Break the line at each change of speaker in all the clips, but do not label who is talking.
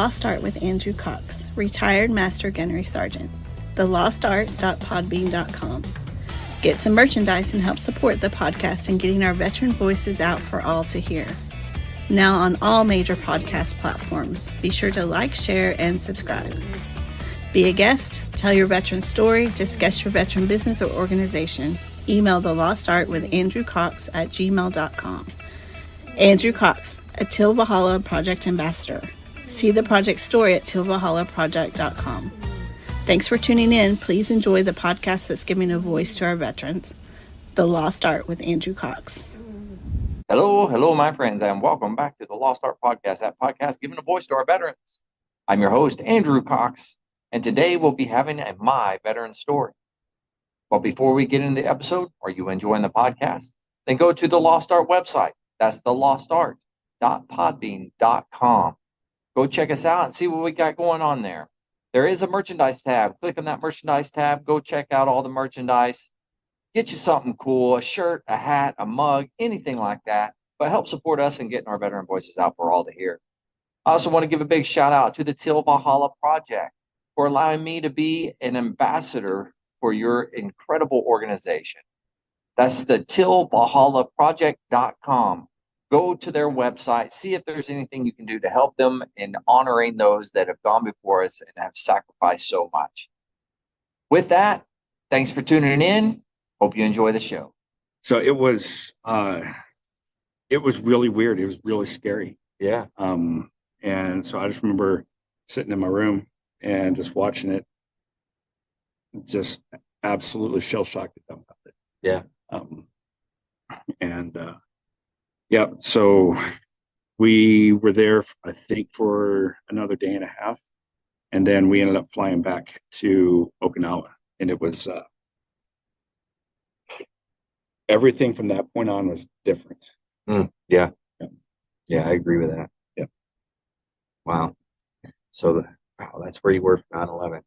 Lost Art with Andrew Cox, retired Master Gunnery Sergeant. thelostart.podbean.com. Get some merchandise and help support the podcast in getting our veteran voices out for all to hear. Now on all major podcast platforms. Be sure to like, share, and subscribe. Be a guest, tell your veteran story, discuss your veteran business or organization. Email The Lost Art with Andrew Cox at gmail.com. Andrew Cox, a Till Valhalla Project Ambassador. See the project story at tillvalhallaproject.com. Thanks for tuning in. Please enjoy the podcast that's giving a voice to our veterans. The Lost Art with Andrew Cox.
Hello, my friends, and welcome back to the Lost Art Podcast, that podcast giving a voice to our veterans. I'm your host, Andrew Cox, and today we'll be having a My Veteran Story. But before we get into the episode, are you enjoying the podcast? Then go to the Lost Art website. That's thelostart.podbean.com. Go check us out and see what we got going on there. There is a merchandise tab. Click on that merchandise tab. Go check out all the merchandise. Get you something cool, a shirt, a hat, a mug, anything like that. But help support us in getting our veteran voices out for all to hear. I also want to give a big shout out to the Till Valhalla Project for allowing me to be an ambassador for your incredible organization. That's the tillvalhallaproject.com. Go to their website, see if there's anything you can do to help them in honoring those that have gone before us and have sacrificed so much. With that, thanks for tuning in. Hope you enjoy the show.
So it was really weird. It was really scary.
Yeah.
And so I just remember sitting in my room and just watching it, just absolutely shell-shocked at them about it.
Yeah.
Yeah, so we were there, I think, for another day and a half, and then we ended up flying back to Okinawa, and it was everything from that point on was different.
Yeah, I agree with that.
Yeah.
Wow. So that's where you were for 9/11.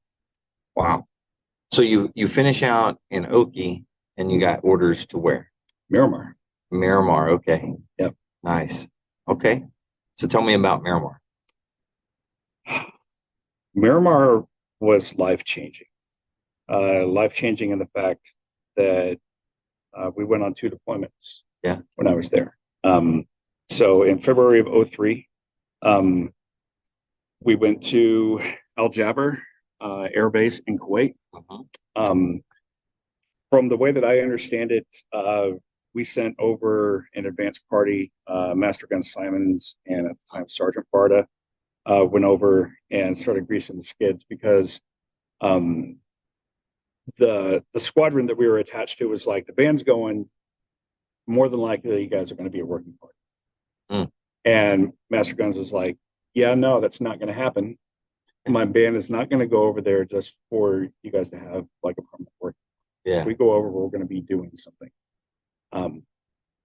Wow. So you finish out in Oki, and you got orders to where?
Miramar.
Okay.
Yep.
Nice. Okay. So tell me about Miramar.
Miramar was life-changing. Life-changing in the fact that we went on 2 deployments.
Yeah.
When I was there. So in February of 2003, we went to Al Jaber Air Base in Kuwait.
Uh-huh.
From the way that I understand it, we sent over an advance party. Master Gun Simons and at the time Sergeant Barta went over and started greasing the skids because the squadron that we were attached to was like, the band's going, more than likely you guys are going to be a working party. And Master Guns was like, yeah, no, that's not going to happen. My band is not going to go over there just for you guys to have like a permanent work.
Yeah.
If we go over, we're going to be doing something.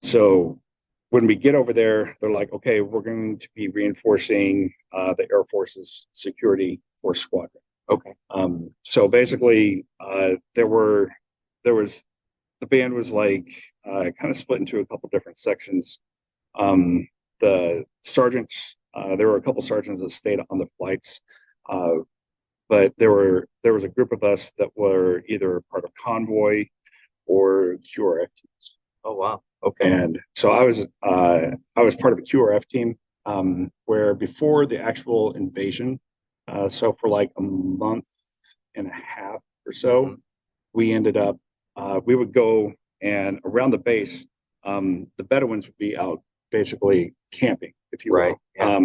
So when we get over there, they're like, okay, we're going to be reinforcing the Air Force's security force squadron.
Okay.
So basically, the band was like kind of split into a couple different sections. The sergeants, there were a couple sergeants that stayed on the flights, but there was a group of us that were either part of convoy or QRF teams.
Oh wow. Okay.
And so I was part of a QRF team where before the actual invasion, so for like a month and a half or so, we ended up we would go and around the base, the Bedouins would be out basically camping, if you will.
Right. Yeah.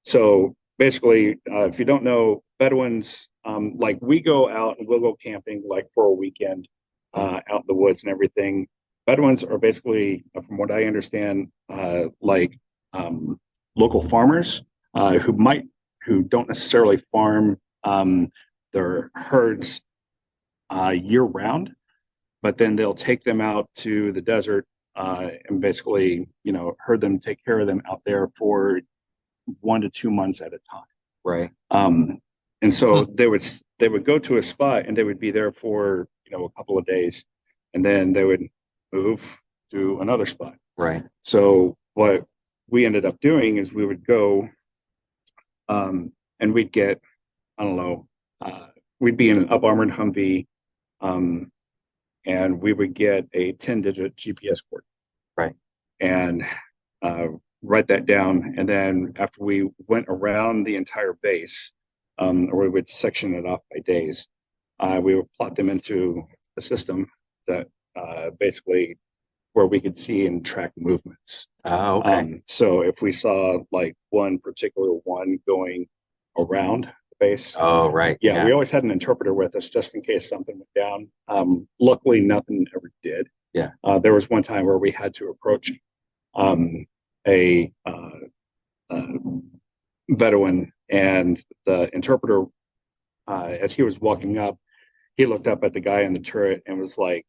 So basically, if you don't know, Bedouins, like we go out and we'll go camping like for a weekend out in the woods and everything. Bedouins are basically, from what I understand, like local farmers who don't necessarily farm their herds year round, but then they'll take them out to the desert and basically, herd them, take care of them out there for 1 to 2 months at a time.
Right.
And so they would go to a spot and they would be there for a couple of days, and then they would move to another spot. and we'd get, I don't know, we'd be in an up-armored Humvee, and we would get a 10-digit GPS coordinate.
Right.
And write that down. And then after we went around the entire base, or we would section it off by days, we would plot them into a system that basically where we could see and track movements.
Oh, okay.
So if we saw like one particular one going around the base,
Oh, right.
yeah, we always had an interpreter with us just in case something went down. Luckily, nothing ever did.
Yeah.
There was one time where we had to approach a Bedouin, and the interpreter, as he was walking up, he looked up at the guy in the turret and was like,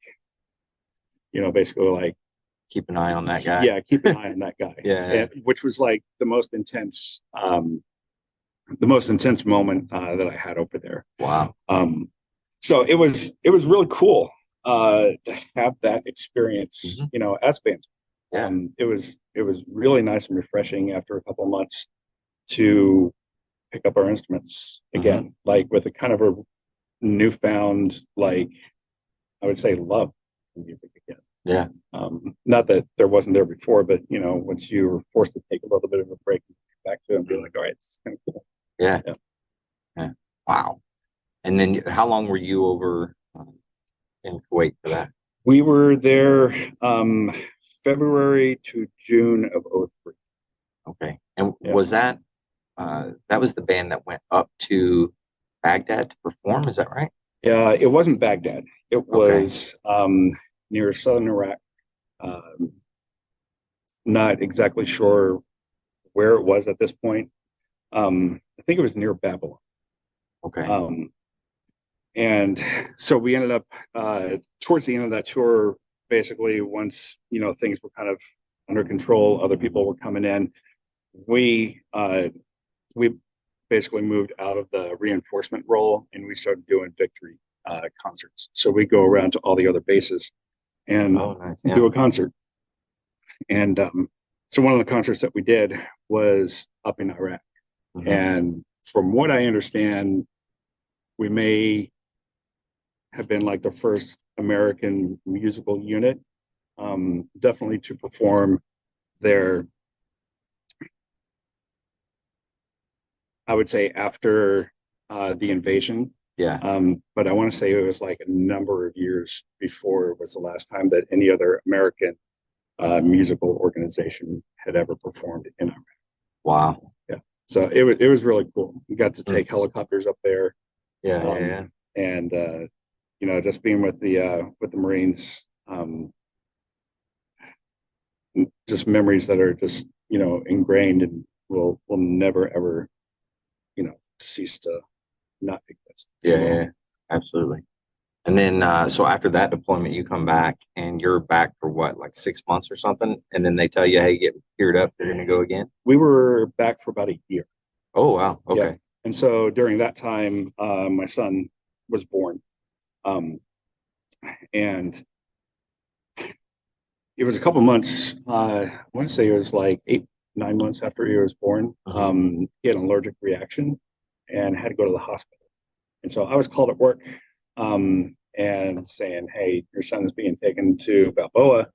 basically like,
keep an eye on that guy.
Yeah, keep an eye on that guy.
Yeah.
And, which was like the most intense moment that I had over there.
Wow.
So it was really cool to have that experience, as bands.
Yeah.
It was really nice and refreshing after a couple of months to pick up our instruments again, like with a kind of a newfound, like, I would say, love for music again.
Yeah.
Not that there wasn't there before, but once you were forced to take a little bit of a break and come back to it and be like, all right, it's kind of cool.
Yeah. Wow. And then how long were you over in Kuwait for that?
We were there February to June of 2003.
Okay. And was that was the band that went up to Baghdad to perform? Is that right?
Yeah, it wasn't Baghdad. It was near southern Iraq. Not exactly sure where it was at this point. I think it was near Babylon.
Okay.
And so we ended up towards the end of that tour, basically once, things were kind of under control, other people were coming in. We basically moved out of the reinforcement role and we started doing victory concerts. So we go around to all the other bases and do a concert. And so one of the concerts that we did was up in Iraq. And from what I understand, we may have been like the first American musical unit, definitely to perform there. I would say after the invasion.
Yeah.
But I want to say it was like a number of years before it was the last time that any other American musical organization had ever performed in Iraq.
Wow.
Yeah. So it was really cool. We got to take helicopters up there.
Yeah.
And just being with the Marines, just memories that are just ingrained and will never ever cease to not exist.
Yeah, absolutely. And then so after that deployment, you come back and you're back for what, like 6 months or something, and then they tell you, hey, get geared up, you're gonna go again.
We were back for about a year.
Oh wow. Okay.
Yeah. And so during that time, my son was born. And it was a couple months, I want to say it was like 8-9 months after he was born. He had an allergic reaction and had to go to the hospital. And so I was called at work and saying, hey, your son is being taken to Balboa,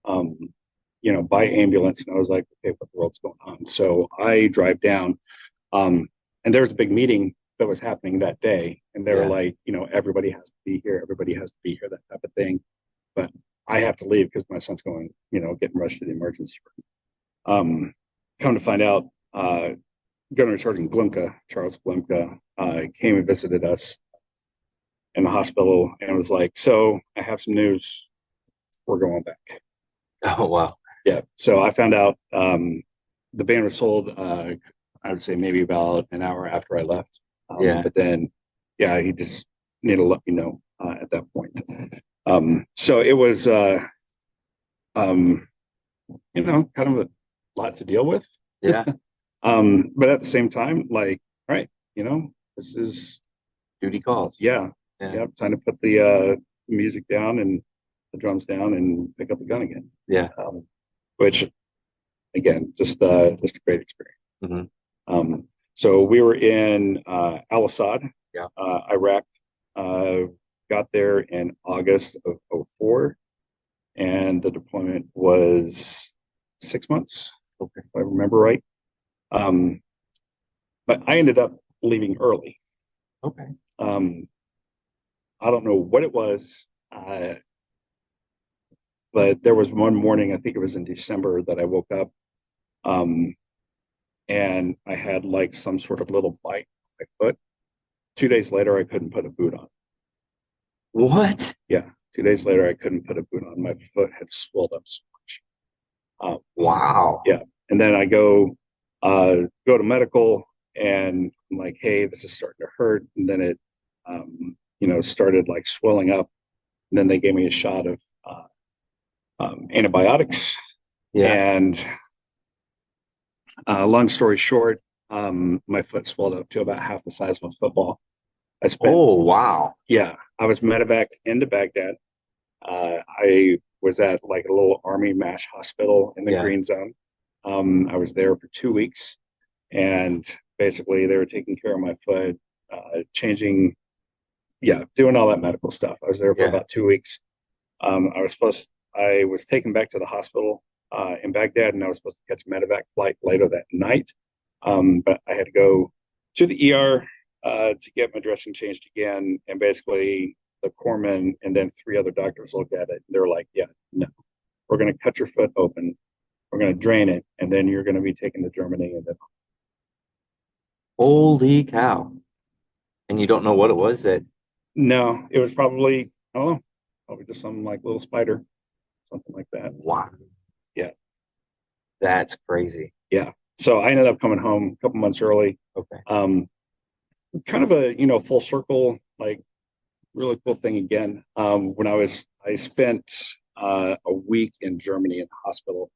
by ambulance. And I was like, okay, what the world's going on? So I drive down and there was a big meeting that was happening that day. And they were like, everybody has to be here. Everybody has to be here, that type of thing. But I have to leave because my son's going, getting rushed to the emergency room. Come to find out, Gunnery Sergeant Blumka, Charles Blumka, came and visited us in the hospital and was like, so I have some news. We're going back.
Oh, wow.
Yeah. So I found out the band was sold, I would say maybe about an hour after I left. But then, he just needed to let me know at that point. So it was, kind of a lot to deal with.
Yeah.
But at the same time, like, all right, this is
duty calls.
Yeah. Time to put the music down and the drums down and pick up the gun again.
Yeah.
Which, again, just a great experience. So we were in Al Assad,
Yeah.
Iraq. Got there in August of 04, and the deployment was 6 months, if I remember right. But I ended up leaving early.
Okay.
I don't know what it was, but there was one morning, I think it was in December, that I woke up, and I had like some sort of little bite on my foot. 2 days later, I couldn't put a boot on.
What?
Yeah, 2 days later, I couldn't put a boot on. My foot had swelled up so much.
Wow.
Yeah, and then I go to medical, and I'm like, hey, this is starting to hurt. And then it, started like swelling up. And then they gave me a shot of antibiotics.
Yeah.
And long story short, my foot swelled up to about half the size of a football.
Oh, wow.
Yeah, I was medevaced into Baghdad. I was at like a little army MASH hospital in the Green Zone. I was there for 2 weeks, and basically they were taking care of my foot, doing all that medical stuff. I was there for about 2 weeks. I was taken back to the hospital in Baghdad, and I was supposed to catch a medevac flight later that night. But I had to go to the ER to get my dressing changed again. And basically the corpsman and then 3 other doctors looked at it. And they were like, yeah, no, we're going to cut your foot open. We're going to drain it. And then you're going to be taken to Germany. And then,
holy cow. And you don't know what it was that?
No, it was probably, I don't know, probably just some like little spider, something like that.
Wow.
Yeah.
That's crazy.
Yeah. So I ended up coming home a couple months early.
Okay.
Kind of a, full circle, like really cool thing again. When I spent a week in Germany in the hospital.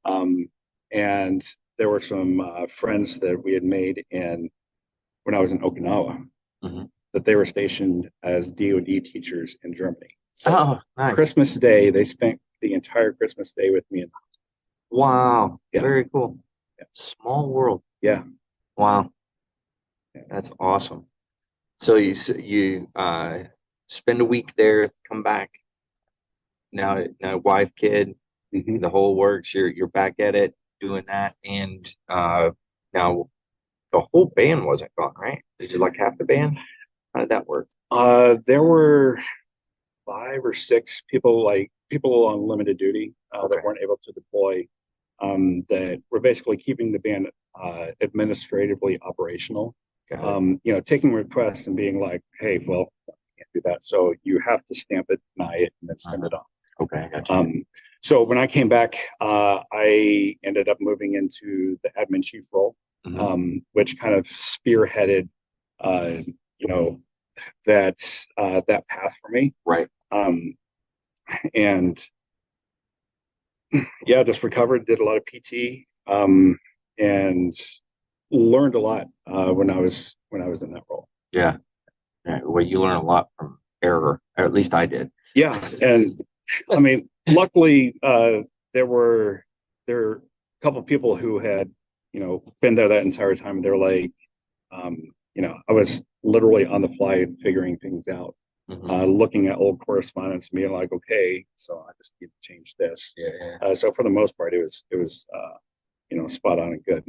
And there were some friends that we had made when I was in Okinawa, that they were stationed as DoD teachers in Germany. So
nice.
Christmas Day, they spent the entire Christmas day with me.
Wow.
Yeah.
Very cool.
Yeah.
Small world.
Yeah.
Wow.
Yeah.
That's awesome. So you spend a week there, come back. Now wife, kid, the whole works. You're back at it, doing that, and now the whole band wasn't gone, right? Did you like half the band? How did that work?
There were 5 or 6 people on limited duty that weren't able to deploy, that were basically keeping the band administratively operational. Taking requests and being like, hey, well, I can't do that. So you have to stamp it, deny it, and then send it on.
Okay, I got you.
So when I came back, I ended up moving into the admin chief role, which kind of spearheaded, that path for me.
Right.
And just recovered, did a lot of PT, and learned a lot when I was in that role.
Yeah. Well, you learn a lot from error, or at least I did.
Yeah, and I mean, luckily, there were a couple of people who had, been there that entire time. And they're like, I was literally on the fly figuring things out, looking at old correspondence and being like, okay, so I just need to change this.
Yeah.
So for the most part, it was spot on and good.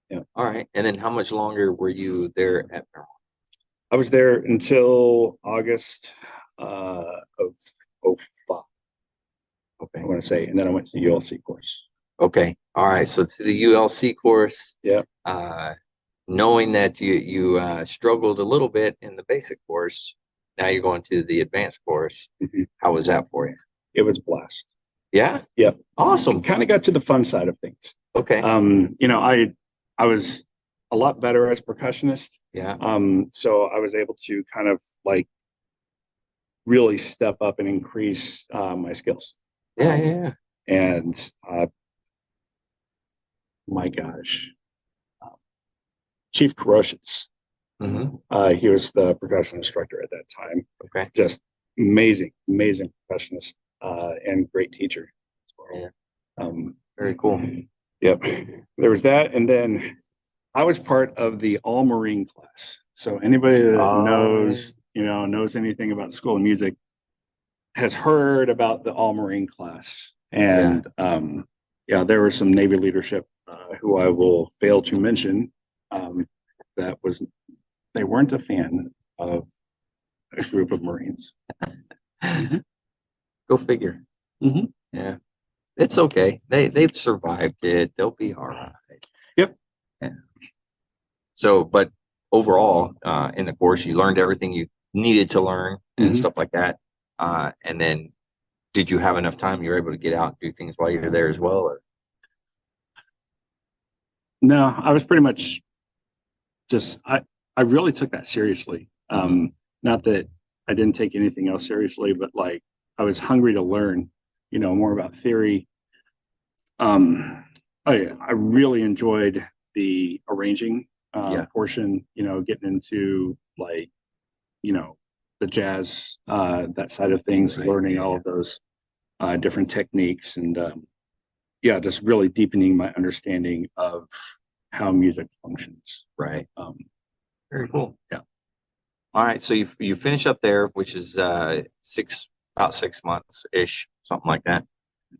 Yeah.
All right. And then how much longer were you there at Paramount?
I was there until August of 05.
Okay.
I want to say, and then I went to the ULC course.
Okay. All right. So to the ULC course.
Yeah.
Knowing that you struggled a little bit in the basic course, now you're going to the advanced course. How was that for you?
It was a blast.
Yeah.
Yeah.
Awesome.
Kind of got to the fun side of things.
Okay.
I was a lot better as a percussionist.
Yeah.
So I was able to kind of like really step up and increase my skills.
Yeah.
And my gosh, Chief Karoshes, he was the percussion instructor at that time.
Okay.
Just amazing percussionist and great teacher.
Yeah. Very cool.
Yep. There was that. And then I was part of the all Marine class. So anybody that knows anything about School of Music has heard about the all Marine class. And there was some Navy leadership who I will fail to mention they weren't a fan of a group of Marines.
Go figure.
Mhm.
Yeah. It's okay. They've survived it. They'll be all right.
Yep.
Yeah. So, but overall, in the course, you learned everything you needed to learn and
Mhm.
stuff like that. And then, did you have enough time? You were able to get out and do things while you're there as well, or?
No, I was pretty much just I really took that seriously. Not that I didn't take anything else seriously, but like I was hungry to learn, more about theory. I really enjoyed the arranging portion, getting into like, the jazz that side of things,
Right,
learning all of those different techniques and just really deepening my understanding of how music functions.
Right. Very
Cool.
cool. Yeah. All right. So you finish up there, which is about 6 months ish, something like that.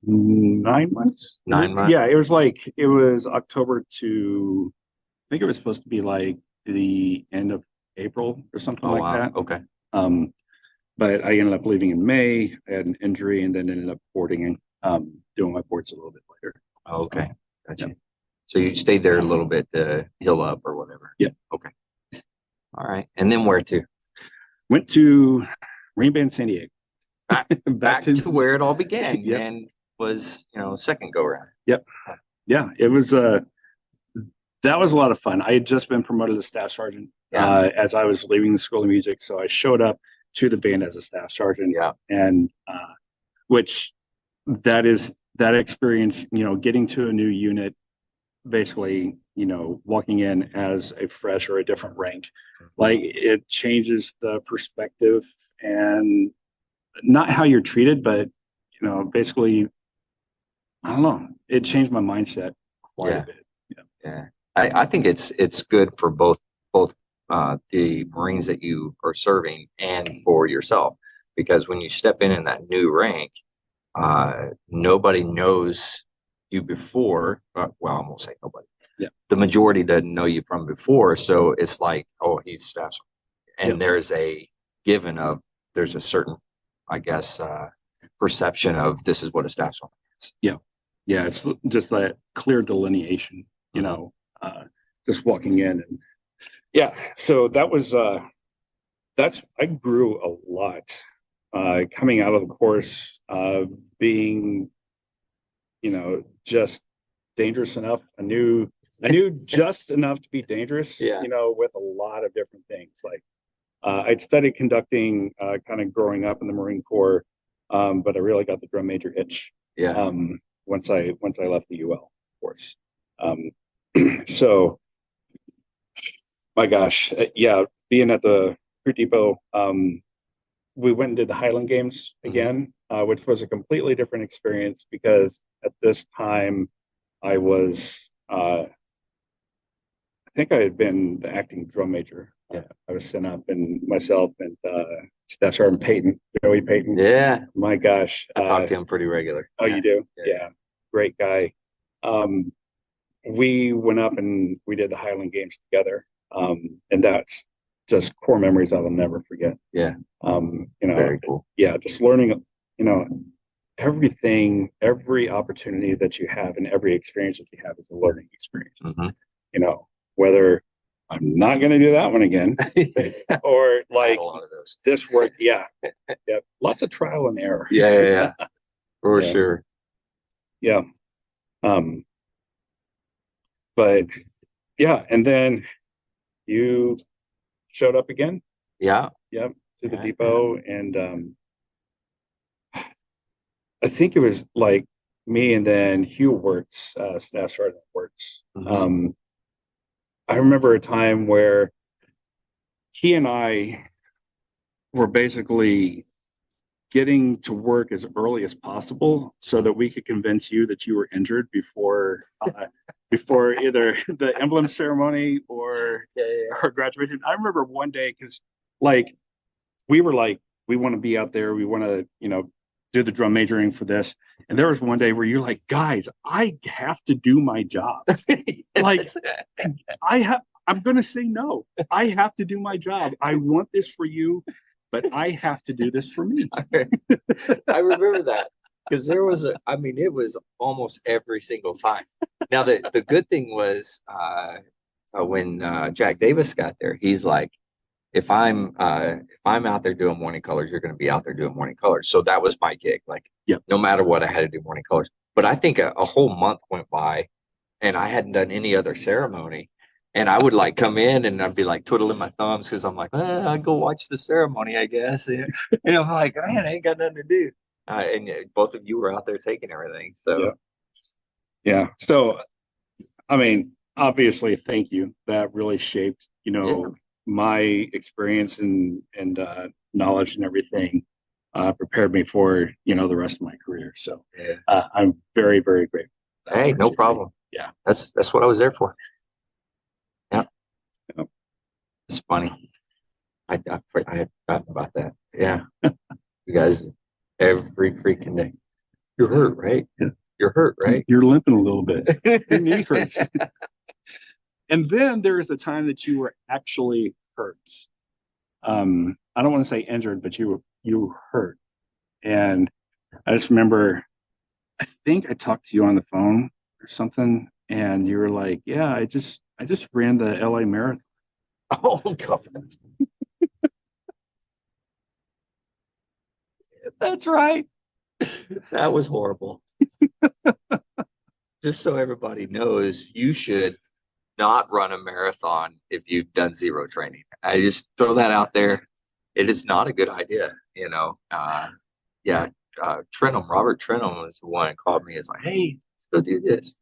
9 months.
9 months.
Yeah, it was October to, I think it was supposed to be like the end of April or something like
wow.
that.
Okay.
But I ended up leaving in May. I had an injury and then ended up boarding and doing my boards a little bit later.
Okay. Gotcha. Yeah. So you stayed there a little bit to heal up or whatever.
Yeah.
Okay. All right. And then where to?
Went to Rain Band San Diego.
Back to where it all began.
Yep.
And was, second go around.
Yep. Yeah. It was that was a lot of fun. I had just been promoted to staff sergeant as I was leaving the School of Music. So I showed up to the band as a staff sergeant.
Yeah.
And which that experience, getting to a new unit, basically, walking in as a fresh or a different rank, like it changes the perspective and not how you're treated, but, basically, I don't know, it changed my mindset quite a bit.
Yeah. I think it's good for both the Marines that you are serving and for yourself, because when you step in that new rank, nobody knows you before. Well, I won't say nobody.
Yeah.
The majority doesn't know you from before, so it's like, oh, he's staff sergeant. And there's a given of there's a certain, I guess, perception of this is what a staff sergeant is.
Yeah, it's just that clear delineation, just walking in and so that was I grew a lot coming out of the course, being, just dangerous enough. I knew just enough to be dangerous, with a lot of different things. Like I'd studied conducting kind of growing up in the Marine Corps, but I really got the drum major itch. Once I left the UL, of course. So, my gosh, being at the Fruit Depot, we went and did the Highland Games again, which was a completely different experience because at this time I was, I think I had been the acting drum major. I was sent up, and myself and Staff Sergeant Joey Payton.
Yeah.
My gosh.
I talk to him pretty regular.
Oh, you do? Yeah. Great guy. We went up and we did the Highland Games together. And that's just core memories I will never forget.
Yeah. Very cool.
Yeah, just learning, everything, every opportunity that you have and every experience that you have is a learning experience. Whether I'm not going to do that one again or like
a lot of those.
This work. Yeah. Lots of trial and error.
Yeah. For sure.
Yeah. But and then you showed up again. To the depot, and I think it was like me and then Hugh Wirtz, Staff Sergeant Wirtz. I remember a time where he and I were basically getting to work as early as possible so that we could convince you that you were injured before either the emblem ceremony or our graduation. I remember one day because like we were like, we want to be out there, we want to, do the drum majoring for this. And there was one day where you're like, guys, I have to do my job. Like I'm going to say no. I have to do my job. I want this for you, but I have to do this for me.
I remember that because it was almost every single time. Now the good thing was when Jack Davis got there, he's like, if I'm out there doing morning colors, you're going to be out there doing morning colors. So that was my gig. Like, no matter what, I had to do morning colors. But I think a whole month went by, and I hadn't done any other ceremony. And I would like come in and I'd be like twiddling my thumbs because I'm like, I'll go watch the ceremony, I guess. And I'm like, man, I ain't got nothing to do. And both of you were out there taking everything. So,
yeah. So, I mean, obviously, thank you. That really shaped, my experience and knowledge and everything. Prepared me for, the rest of my career. So, I'm very, very grateful.
Hey, no problem.
Yeah,
that's what I was there for. It's funny. I had forgotten about that. Yeah. You guys, every freaking day. You're hurt, right? You're hurt, right?
You're limping a little bit. Your knee hurts. And then there's the time that you were actually hurt. I don't want to say injured, but you hurt. And I just remember, I think I talked to you on the phone or something, and you were like, yeah, I just ran the LA Marathon.
Oh, God. That's right. That was horrible. Just so everybody knows, you should not run a marathon if you've done zero training. I just throw that out there. It is not a good idea, Robert Trenholm was the one who called me. It's like, hey, let's go do this.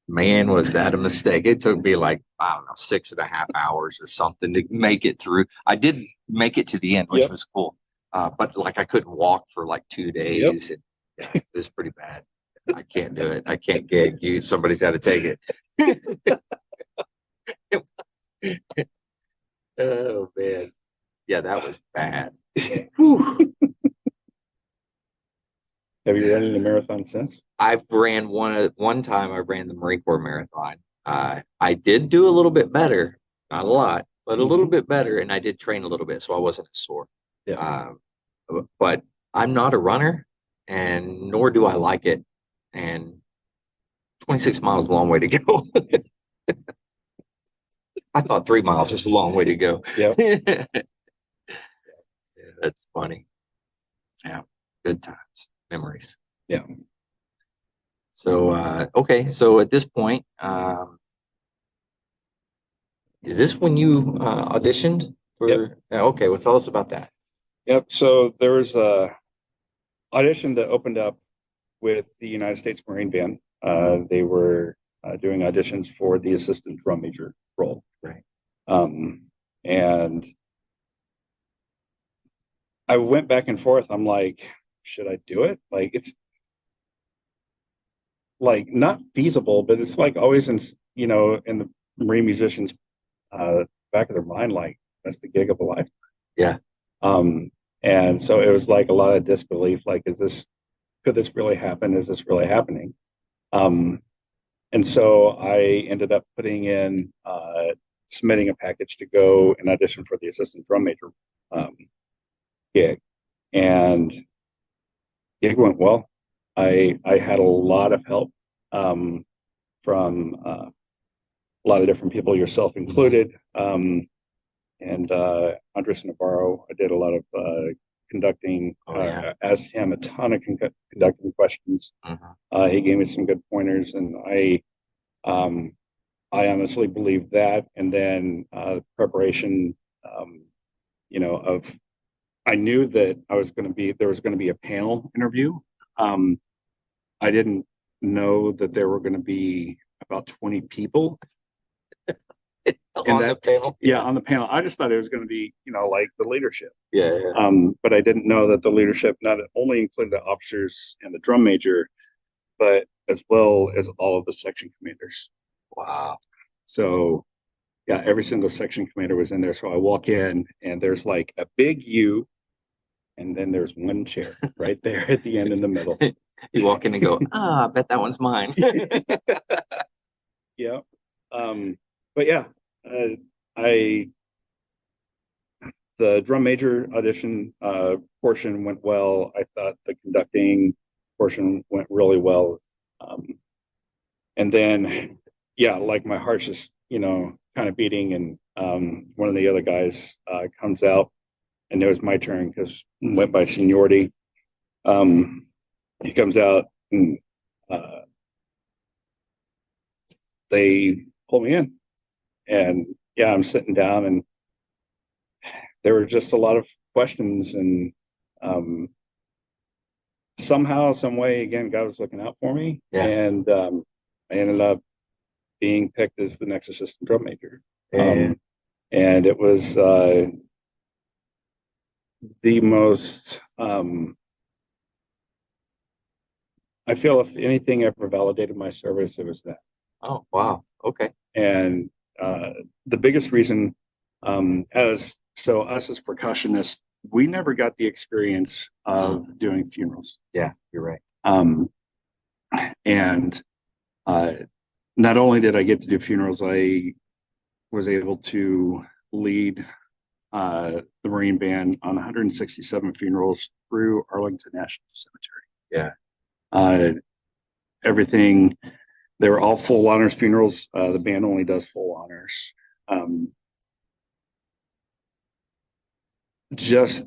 Man, was that a mistake. It took me like, I don't know, 6.5 hours or something to make it through. I did make it to the end, which was cool. But like I couldn't walk for like 2 days. And it was pretty bad. I can't do it. I can't gig you. Somebody's got to take it. Oh man. Yeah, that was bad.
Have you run any marathon since?
I've ran one time. I ran the Marine Corps marathon. I did do a little bit better, not a lot, but a little bit better, and I did train a little bit, so I wasn't as sore.
Yeah.
But I'm not a runner, and nor do I like it. And 26 miles is a long way to go. I thought 3 miles was a long way to go.
Yeah.
Yeah, that's funny. Yeah, good times, memories.
Yeah.
So, okay. So at this point, is this when you auditioned for?
Yep.
Okay. Well, tell us about that.
Yep. So there was a audition that opened up with the United States Marine Band. They were doing auditions for the assistant drum major role.
Right.
And I went back and forth. I'm like, should I do it? Like, it's like not feasible, but it's like always in the Marine musicians back of their mind, like that's the gig of a life.
Yeah.
And so it was like a lot of disbelief, like, could this really happen? Is this really happening? And so I ended up submitting a package to go and audition for the assistant drum major gig. And it went well. I had a lot of help from a lot of different people, yourself included. And Andres Navarro, I did a lot of conducting, asked him a ton of conducting questions. He gave me some good pointers, and I honestly believe that. And then preparation, I knew that there was going to be a panel interview. I didn't know that there were going to be about 20 people.
On the panel.
Yeah, on the panel. I just thought it was going to be, like the leadership.
Yeah.
But I didn't know that the leadership not only included the officers and the drum major, but as well as all of the section commanders.
Wow.
So yeah, every single section commander was in there. So I walk in and there's like a big U, and then there's one chair right there at the end in the middle.
You walk in and go, I bet that one's mine.
Yeah. But yeah, the drum major audition portion went well. I thought the conducting portion went really well. And then, yeah, like my heart's just, kind of beating. And one of the other guys comes out, and it was my turn because went by seniority. He comes out and they pull me in. And yeah, I'm sitting down, and there were just a lot of questions, and somehow, some way, again, God was looking out for me.
Yeah.
And I ended up being picked as the next assistant drum major.
Yeah.
And it was the most, I feel if anything ever validated my service, it was that.
Oh, wow. Okay.
And the biggest reason, us as percussionists, we never got the experience of doing funerals.
Yeah, you're right.
And not only did I get to do funerals, I was able to lead the Marine Band on 167 funerals through Arlington National Cemetery.
Yeah.
Everything, they were all full honors funerals. The band only does full honors. Just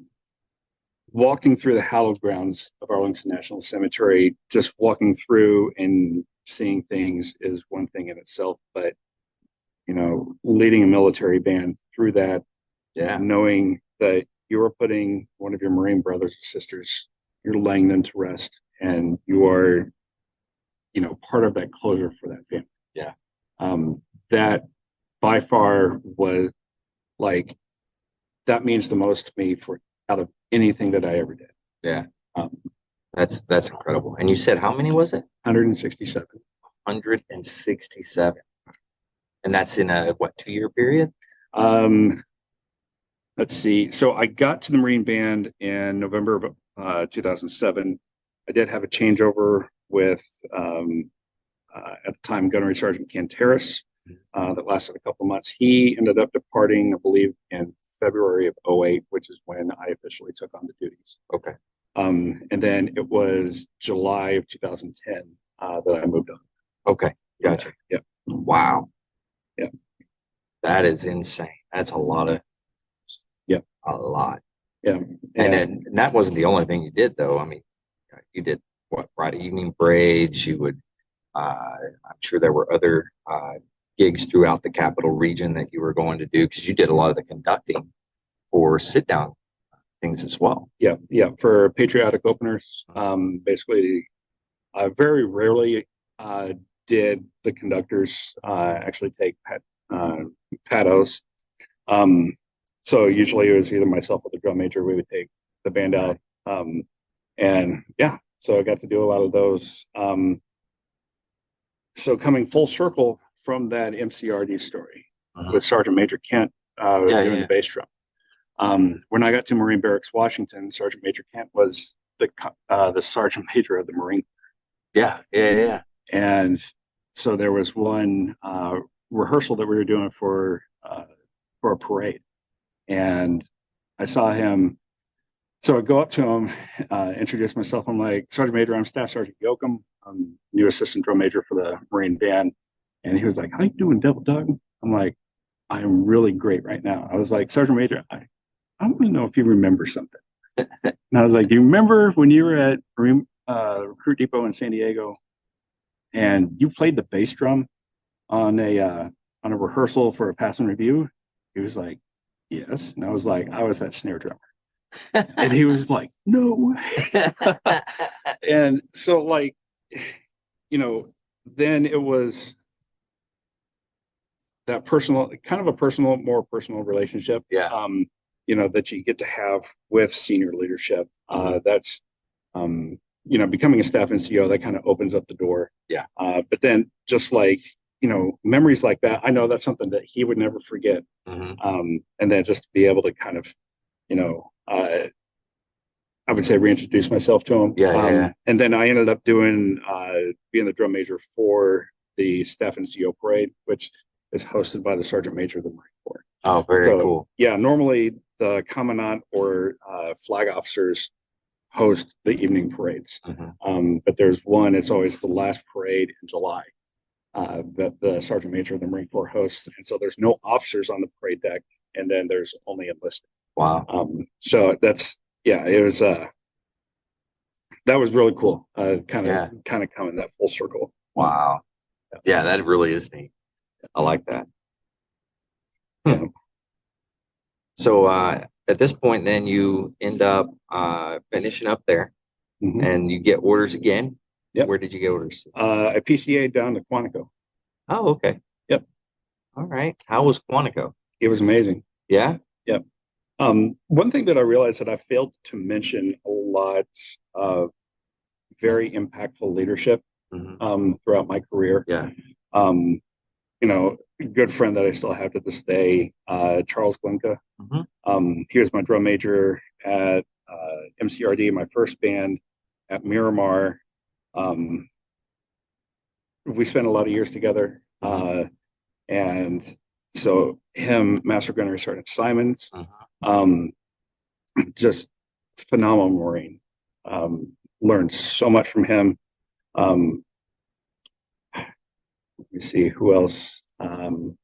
walking through the hallowed grounds of Arlington National Cemetery, just walking through and seeing things is one thing in itself, but leading a military band through that, knowing that you are putting one of your Marine brothers or sisters, you're laying them to rest, and you are, part of that closure for that family.
Yeah.
That by far was like, that means the most to me for out of anything that I ever did.
Yeah. That's incredible. And you said how many was it?
167.
167. And that's in a 2-year period?
Let's see. So I got to the Marine Band in November of 2007. I did have a changeover with at the time Gunnery Sergeant Canteris that lasted a couple months. He ended up departing, I believe, in February of 2008, which is when I officially took on the duties.
Okay.
And then it was July of 2010 that I moved on.
Okay. Gotcha.
Yeah.
Wow.
Yeah.
That is insane. That's a lot of.
Yeah.
A lot.
Yeah.
And that wasn't the only thing you did, though. I mean, you did what, Friday evening parades. You would, I'm sure there were other gigs throughout the capital region that you were going to do, because you did a lot of the conducting for sit down things as well.
Yeah. For patriotic openers, basically, I very rarely did the conductors actually take patos. So usually it was either myself or the drum major. We would take the band out, and yeah, so I got to do a lot of those. So coming full circle from that MCRD story with Sergeant Major Kent doing the bass drum. When I got to Marine Barracks, Washington, Sergeant Major Kent was the Sergeant Major of the Marine.
Yeah.
And so there was one rehearsal that we were doing for a parade, and I saw him. So I go up to him, introduce myself. I'm like, Sergeant Major, I'm Staff Sergeant Yocom. I'm new assistant drum major for the Marine Band. And he was like, how you doing, Devil Dog? I'm like, I'm really great right now. I was like, Sergeant Major, I want to know if you remember something. And I was like, do you remember when you were at Recruit Depot in San Diego and you played the bass drum on a rehearsal for a pass and review? He was like, yes. And I was like, I was that snare drummer. And he was like, no way. And so, like, then it was that personal, kind of a personal, more personal relationship.
Yeah.
That you get to have with senior leadership. That's, becoming a staff NCO, that kind of opens up the door.
Yeah.
But then just like, memories like that, I know that's something that he would never forget. And then just to be able to kind of, I would say reintroduce myself to him.
Yeah.
And then I ended up being the drum major for the staff NCO parade, which is hosted by the Sergeant Major of the Marine Corps.
Oh, very cool.
Yeah, normally the commandant or flag officers host the evening parades. But there's one, it's always the last parade in July that the Sergeant Major of the Marine Corps hosts. And so there's no officers on the parade deck, and then there's only enlisted.
Wow.
So that's, it was, that was really cool. Kind of coming that full circle.
Wow. Yeah, that really is neat. I like that.
Yeah.
So at this point, then you end up finishing up there, and you get orders again.
Yep.
Where did you get orders?
I PCA down to Quantico.
Oh, okay.
Yep.
All right. How was Quantico?
It was amazing.
Yeah.
Yep. One thing that I realized that I failed to mention a lot of very impactful leadership throughout my career.
Yeah.
A good friend that I still have to this day, Charles Glinka. He was my drum major at MCRD, my first band at Miramar. We spent a lot of years together. And so him, Master Gunnery Sergeant Simons, just phenomenal Marine. Learned so much from him. Let me see who else. Trying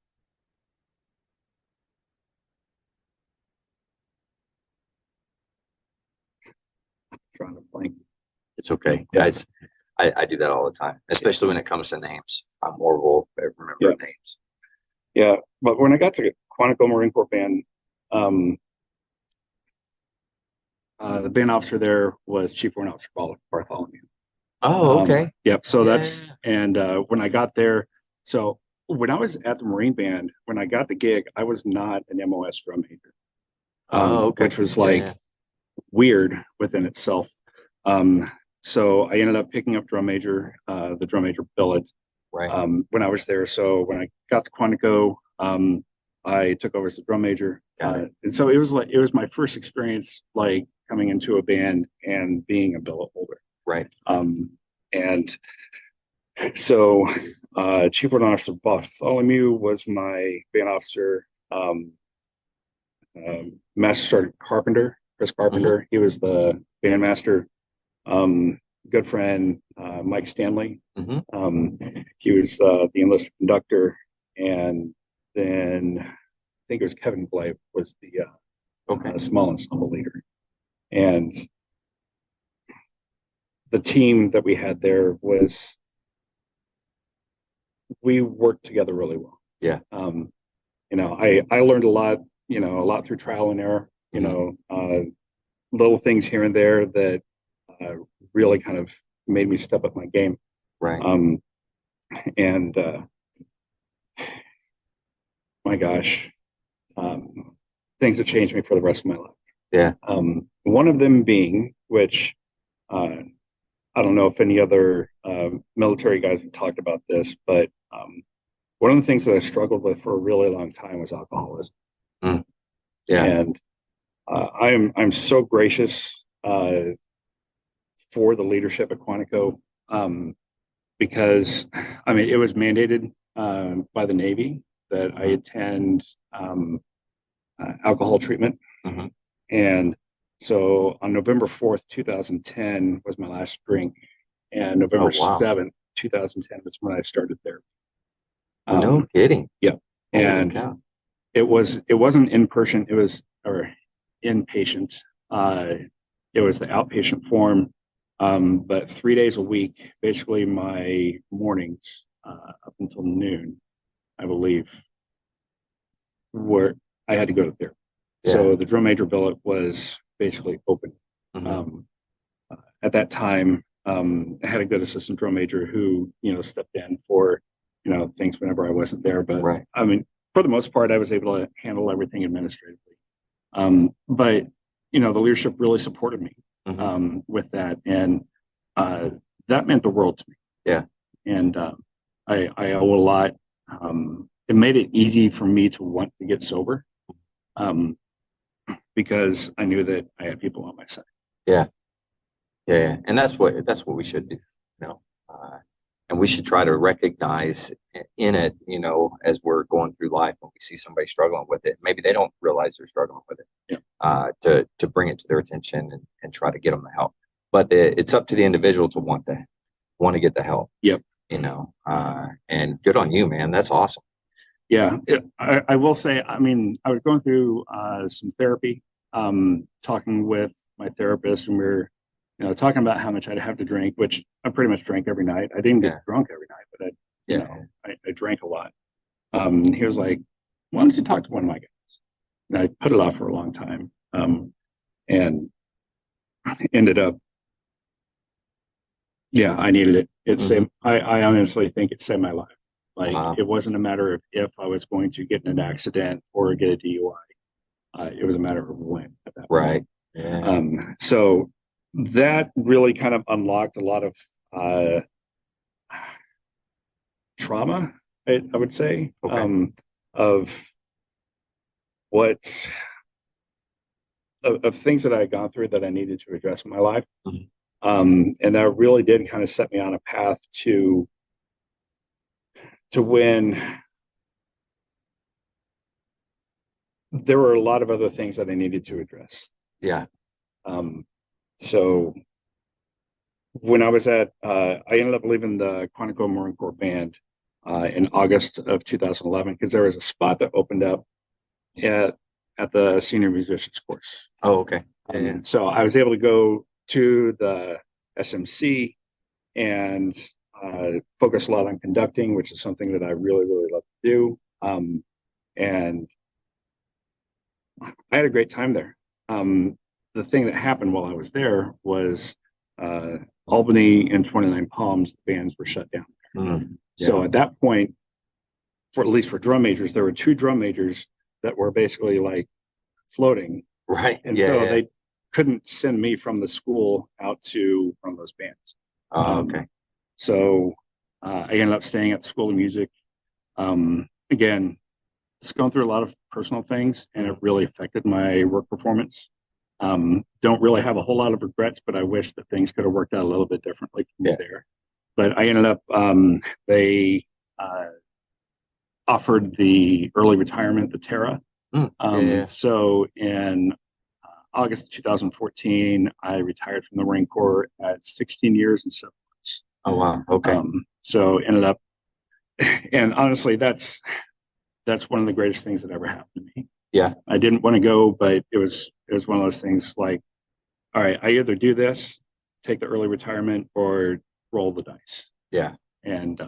to blank.
It's okay. Yeah, I do that all the time, especially when it comes to names. I'm horrible at remembering names.
Yeah, but when I got to Quantico Marine Corps Band, the band officer there was Chief Warrant Officer Bartholomew.
Oh, okay.
Yep. So that's, and when I got there, so when I was at the Marine Band, when I got the gig, I was not an MOS drum major.
Okay.
Which was weird within itself. So I ended up picking up the drum major billet.
Right.
When I was there. So when I got to Quantico, I took over as the drum major. And so it was my first experience, like coming into a band and being a billet holder.
Right.
And so Chief Warrant Officer Bartholomew was my band officer. Master Sergeant Carpenter, Chris Carpenter, he was the bandmaster. Good friend Mike Stanley. He was the enlisted conductor, and then I think it was Kevin Blake was the small ensemble leader. And the team that we had there we worked together really well.
Yeah.
I learned a lot through trial and error, little things here and there that really kind of made me step up my game.
Right.
And my gosh, things have changed me for the rest of my life.
Yeah.
One of them being, which I don't know if any other military guys have talked about this, but one of the things that I struggled with for a really long time was alcoholism.
Yeah.
And I'm so gracious for the leadership at Quantico because it was mandated by the Navy that I attend alcohol treatment. And so on November 4th, 2010 was my last drink, and November 7th, 2010 was when I started therapy.
No kidding.
Yeah. And it wasn't inpatient, it was inpatient. It was the outpatient form. But 3 days a week, basically my mornings up until noon, I believe, where I had to go to therapy.
Yeah.
So the drum major billet was basically open. At that time, I had a good assistant drum major who, stepped in for, things whenever I wasn't there. But for the most part, I was able to handle everything administratively. But the leadership really supported me with that, and that meant the world to me.
Yeah.
And I owe a lot. It made it easy for me to want to get sober, because I knew that I had people on my side.
Yeah. And that's what we should do, and we should try to recognize in it, as we're going through life, when we see somebody struggling with it, maybe they don't realize they're struggling with it, to bring it to their attention and try to get them the help. But it's up to the individual to want to get the help.
Yep.
And good on you, man. That's awesome.
Yeah. I will say, I was going through some therapy, talking with my therapist, and we were talking about how much I'd have to drink, which I pretty much drank every night. I didn't get drunk every night, but I drank a lot. He was like, why don't you talk to one of my guys? And I put it off for a long time, and ended up, I needed it. It saved, I honestly think it saved my life. Like, it wasn't a matter of if I was going to get in an accident or get a DUI. It was a matter of when at that point.
Yeah.
So that really kind of unlocked a lot of trauma, I would say, of things that I had gone through that I needed to address in my life. And that really did kind of set me on a path to when there were a lot of other things that I needed to address.
Yeah.
So when I was I ended up leaving the Quantico Marine Corps Band in August of 2011, because there was a spot that opened up at the senior musicians course.
Oh, okay.
So I was able to go to the SMC and focus a lot on conducting, which is something that I really, really love to do. And I had a great time there. The thing that happened while I was there was Albany and 29 Palms, the bands were shut down. So at that point, at least for drum majors, there were 2 drum majors that were basically like floating.
Right.
And so they couldn't send me from the school out to run those bands.
Okay.
So I ended up staying at the School of Music. Again, it's going through a lot of personal things, and it really affected my work performance. Don't really have a whole lot of regrets, but I wish that things could have worked out a little bit differently there. But I ended up, they offered the early retirement, the Terra. So in August of 2014, I retired from the Marine Corps at 16 years and 7 months.
Oh, wow. Okay.
So ended up, and honestly, that's one of the greatest things that ever happened to me.
Yeah.
I didn't want to go, but it was one of those things like, all right, I either do this, take the early retirement, or roll the dice.
Yeah.
And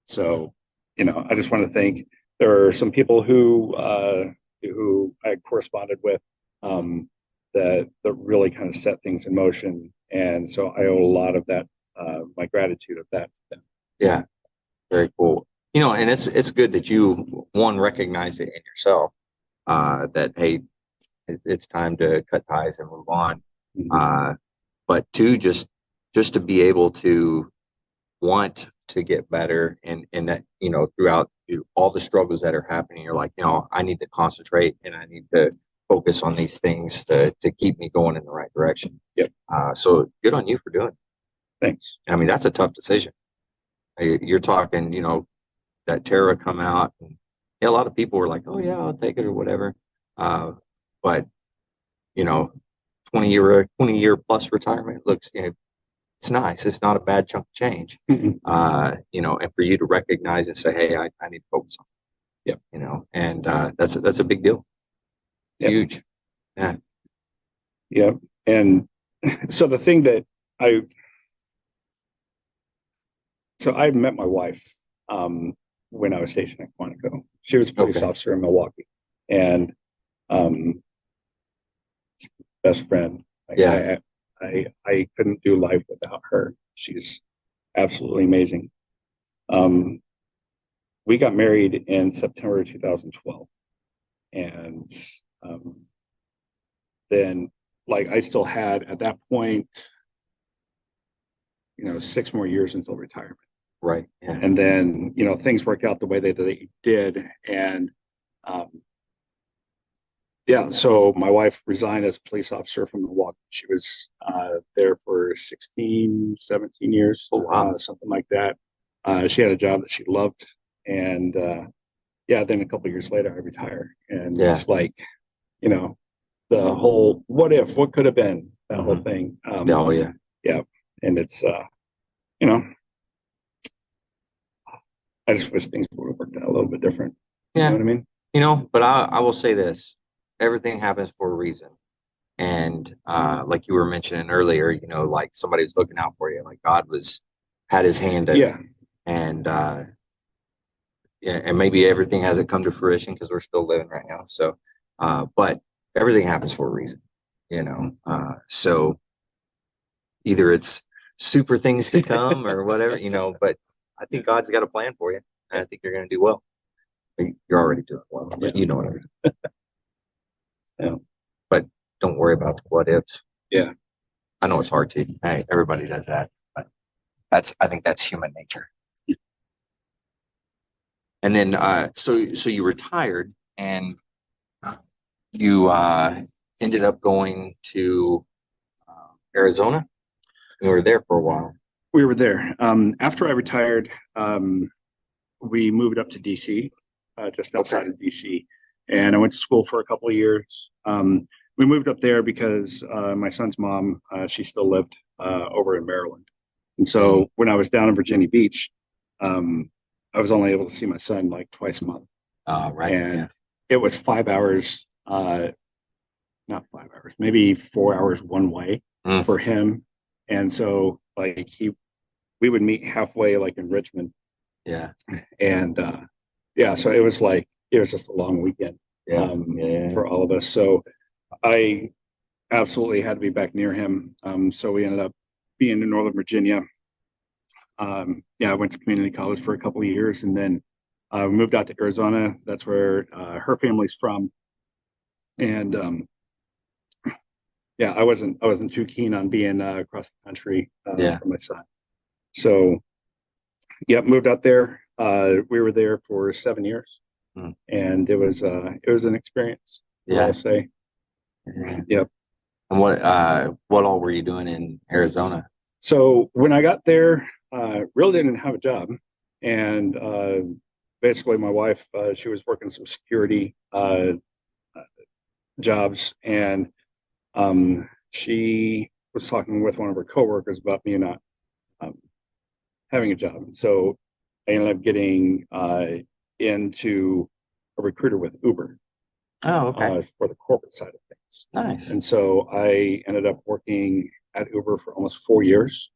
so, I just want to thank, there are some people who I corresponded with that really kind of set things in motion. And so I owe a lot of that, my gratitude of that.
Yeah. Very cool. And it's good that you, one, recognized it in yourself, that, hey, it's time to cut ties and move on. But 2, just to be able to want to get better, and that, throughout all the struggles that are happening, you're like, I need to concentrate and I need to focus on these things to keep me going in the right direction.
Yep.
So good on you for doing it.
Thanks.
I mean, that's a tough decision. You're talking, that Terra come out, and a lot of people were like, oh yeah, I'll take it or whatever. But 20 year plus retirement looks, it's nice. It's not a bad chunk of change. And for you to recognize and say, hey, I need to focus on it.
Yep.
And that's a big deal.
Yep.
Huge. Yeah.
Yep. And so the thing that I met my wife when I was stationed at Quantico. She was a police officer in Milwaukee, and best friend. I couldn't do life without her. She's absolutely amazing. we got married in September 2012. And then like I still had at that point, 6 more years until retirement.
Right. Yeah.
And then, things worked out the way they did. And so my wife resigned as a police officer from Milwaukee. She was there for 16, 17 years.
Oh, wow.
Something like that. She had a job that she loved. And then a couple of years later, I retired. And it's like, the whole what if, what could have been, that whole thing.
Oh, yeah.
Yeah. And it's, I just wish things would have worked out a little bit different.
Yeah.
You know what I mean?
But I will say this, everything happens for a reason. And like you were mentioning earlier, like somebody was looking out for you, like God had his hand in it. And and maybe everything hasn't come to fruition because we're still living right now. So but everything happens for a reason, so either it's super things to come or whatever, but I think God's got a plan for you. And I think you're going to do well. You're already doing well, but you know what I mean.
Yeah.
But don't worry about the what ifs.
Yeah.
I know it's hard to. Hey, everybody does that, but I think that's human nature. And then, so you retired and you ended up going to Arizona. You were there for a while.
We were there. After I retired, we moved up to DC, just outside of DC, and I went to school for a couple of years. We moved up there because my son's mom, she still lived over in Maryland. And so when I was down in Virginia Beach, I was only able to see my son like twice a month.
Right.
And it was 5 hours, not 5 hours, maybe 4 hours one way for him. And so like we would meet halfway, like in Richmond.
Yeah.
And so it was just a long weekend for all of us. So I absolutely had to be back near him. So we ended up being in Northern Virginia. I went to community college for a couple of years, and then we moved out to Arizona. That's where her family's from. And I wasn't too keen on being across the country for my son. So moved out there. We were there for 7 years, and it was an experience. I'll say. Yep.
And what all were you doing in Arizona?
So when I got there, really didn't have a job, and basically my wife, she was working some security jobs, and she was talking with one of her coworkers about me not having a job. So I ended up getting into a recruiter with Uber.
Oh, okay.
For the corporate side of things.
Nice.
And so I ended up working at Uber for almost 4 years.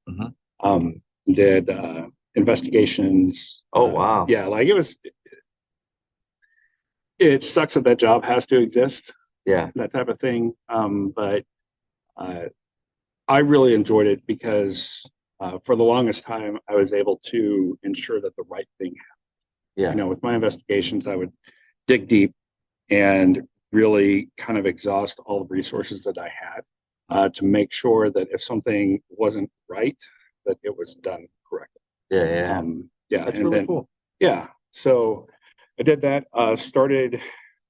Did investigations.
Oh, wow.
Like it sucks that job has to exist.
Yeah.
That type of thing. But I really enjoyed it because for the longest time, I was able to ensure that the right thing happened.
Yeah.
With my investigations, I would dig deep and really kind of exhaust all the resources that I had to make sure that if something wasn't right, that it was done correctly.
That's really cool.
Yeah. So I did that. Started.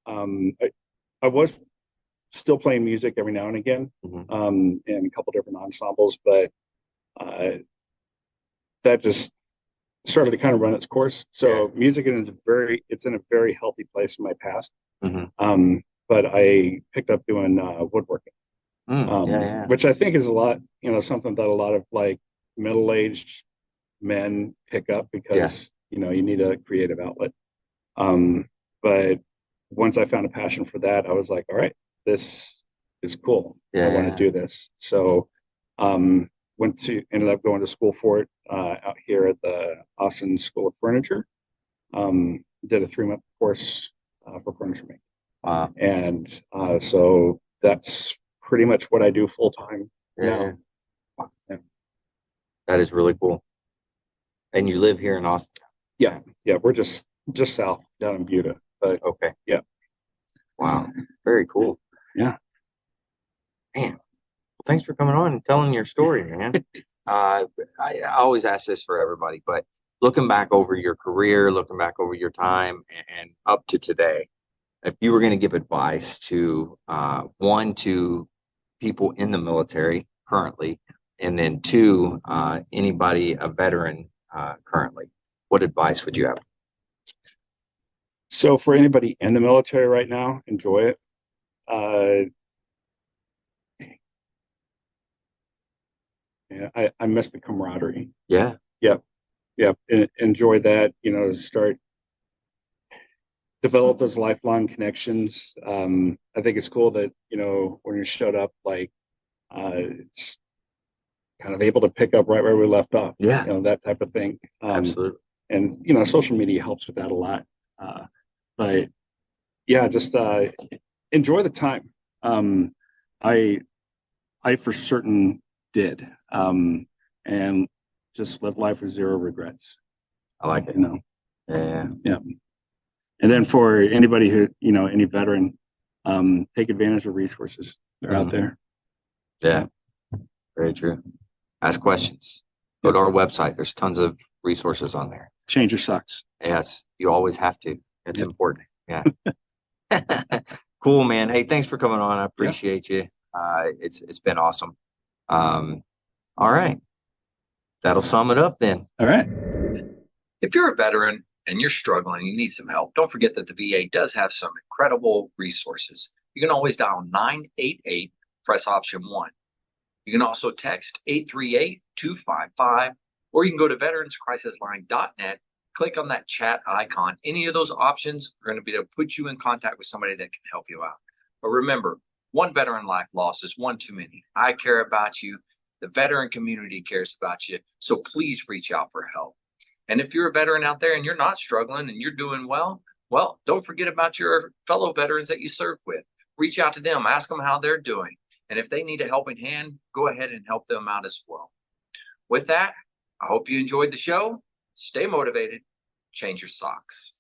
I was still playing music every now and again, in a couple different ensembles, but that just started to kind of run its course. So music it's in a very healthy place in my past. But I picked up doing woodworking, which I think is a lot, something that a lot of like middle-aged men pick up because, you need a creative outlet. But once I found a passion for that, I was like, all right, this is cool. I want to do this. So ended up going to school for it out here at the Austin School of Furniture. Did a 3-month course for furniture making. And so that's pretty much what I do full time now.
That is really cool. And you live here in Austin?
Yeah. We're just just south down in Buda. But
Okay.
Yeah.
Wow. Very cool.
Yeah.
Man. Well, thanks for coming on and telling your story, man. I always ask this for everybody, but looking back over your career, looking back over your time and up to today, if you were going to give advice to one, to people in the military currently, and then two, anybody, a veteran currently, what advice would you have?
So for anybody in the military right now, enjoy it. Yeah, I miss the camaraderie.
Yeah.
Yep. Enjoy that, start develop those lifelong connections. I think it's cool that, when you showed up, like, it's kind of able to pick up right where we left off.
Yeah.
That type of thing.
Absolutely.
And, social media helps with that a lot. But yeah, just enjoy the time. I for certain did. And just live life with zero regrets.
I like it.
Yeah. And then for anybody who, any veteran, take advantage of resources. They're out there.
Yeah. Very true. Ask questions. Go to our website. There's tons of resources on there.
Change your socks.
Yes, you always have to. It's important. Yeah. Cool, man. Hey, thanks for coming on. I appreciate you. It's been awesome. All right. That'll sum it up then.
All right.
If you're a veteran and you're struggling, you need some help, don't forget that the VA does have some incredible resources. You can always dial 988, press option 1. You can also text 838-255, or you can go to veteranscrisisline.net, click on that chat icon. Any of those options are going to be able to put you in contact with somebody that can help you out. But remember, one veteran life lost is one too many. I care about you. The veteran community cares about you. So please reach out for help. And if you're a veteran out there and you're not struggling and you're doing well, don't forget about your fellow veterans that you serve with. Reach out to them, ask them how they're doing. And if they need a helping hand, go ahead and help them out as well. With that, I hope you enjoyed the show. Stay motivated. Change your socks.